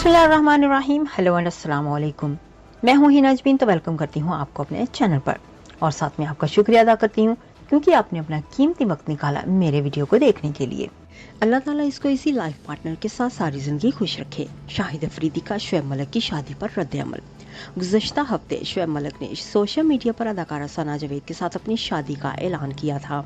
बिस्मिल्लाहिर्रहमानिर्रहीम। Hello and अस्सलाम वालेकुम। मैं हूँ हिना अजमीन, तो वेलकम करती हूँ आपको अपने चैनल पर और साथ में आपका शुक्रिया अदा करती हूँ क्योंकि आपने अपना कीमती वक्त निकाला मेरे वीडियो को देखने के लिए। अल्लाह ताला इसको इसी लाइफ पार्टनर के साथ सारी जिंदगी खुश रखे। शाहिद अफरीदी का शोएब मलिक की शादी पर रद्द अमल। गुज़श्ता हफ्ते शोएब मलिक ने सोशल मीडिया पर अदाकारा सना जावेद के साथ अपनी शादी का ऐलान किया था।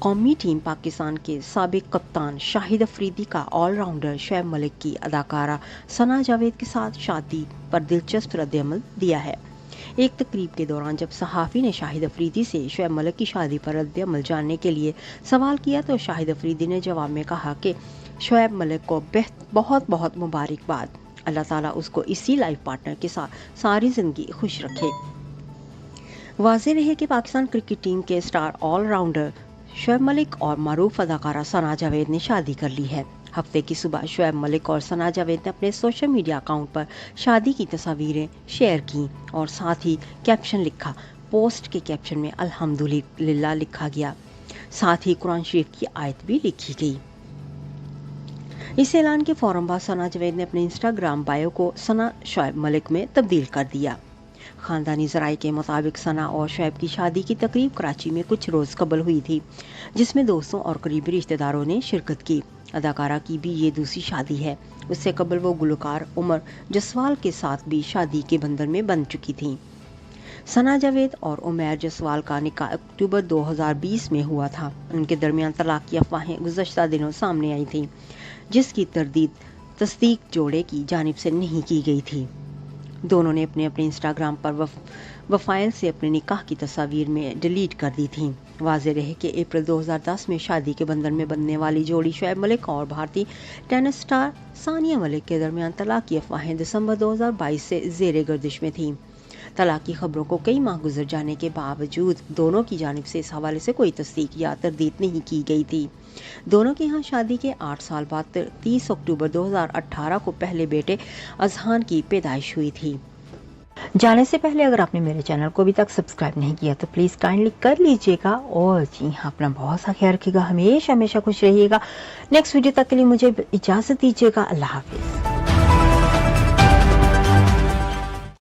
कौमी टीम पाकिस्तान के साबिक कप्तान शाहिद अफरीदी का ऑलराउंडर शोएब मलिक की अदाकारा सना जावेद के साथ शादी पर दिलचस्प रद्द-ए-अमल दिया है। एक तकरीब के दौरान जब सहाफ़ी ने शाहिद अफरीदी से शोएब मलिक की शादी पर रद्द-ए-अमल जानने के लिए सवाल किया तो शाहिद अफरीदी ने जवाब में कहा कि शोएब मलिक को बहुत बहुत मुबारकबाद। अल्लाह ताला उसको इसी लाइफ पार्टनर के साथ सारी ज़िंदगी खुश रखे। वाज़ेह रहे कि पाकिस्तान क्रिकेट टीम के स्टार ऑलराउंडर शोएब मलिक और मरूफ अदाकारा सना जावेद ने शादी कर ली है। हफ्ते की सुबह शोएब मलिक और सना जावेद ने अपने सोशल मीडिया अकाउंट पर शादी की तस्वीरें शेयर की और साथ ही कैप्शन लिखा। पोस्ट के कैप्शन में अल्हम्दुलिल्लाह लिखा गया, साथ ही कुरान शरीफ की आयत भी लिखी गई। इस ऐलान के फौरन बाद सना जावेद ने अपने इंस्टाग्राम बायो को सना शोएब मलिक में तब्दील कर दिया। खानदानी ज़राए के मुताबिक सना और शोएब की शादी की तकरीब कराची में कुछ रोज़ कबल हुई थी, जिसमें दोस्तों और करीबी रिश्तेदारों ने शिरकत की। अदाकारा की भी ये दूसरी शादी है। उससे कबल वो गुलकार उमर जसवाल के साथ भी शादी के बंधन में बंध चुकी थी। सना जावेद और उमैर जसवाल का निकाह अक्टूबर 2020 में हुआ था। उनके दरमियान तलाक की अफवाहें गुज़श्ता दिनों सामने आई थी, जिसकी तस्दीक जोड़े की जानिब से नहीं की गई थी। दोनों ने अपने इंस्टाग्राम पर वफ़ाइल से अपने निकाह की तस्वीर में डिलीट कर दी थी। वाज़ेह रहे कि अप्रैल 2010 में शादी के बंधन में बंधने वाली जोड़ी शोएब मलिक और भारतीय टेनिस स्टार सानिया मलिक के दरमियान तलाक की अफवाहें दिसंबर 2022 से ज़ेरे गर्दिश में थीं। तलाक की खबरों को कई माह गुजर जाने के बावजूद दोनों की जानिब से इस हवाले से कोई तस्दीक या तरदीद नहीं की गई थी। दोनों के यहाँ शादी के 8 साल बाद 30 अक्टूबर 2018 को पहले बेटे अजहान की पैदाइश हुई थी। जाने से पहले अगर आपने मेरे चैनल को अभी तक सब्सक्राइब नहीं किया तो प्लीज़ काइंडली कर लीजिएगा और जी हाँ, अपना बहुत सा ख्याल रखिएगा, हमेशा खुश रहिएगा। नेक्स्ट वीडियो तक के लिए मुझे इजाज़त दीजिएगा। अल्लाह हाफिज़।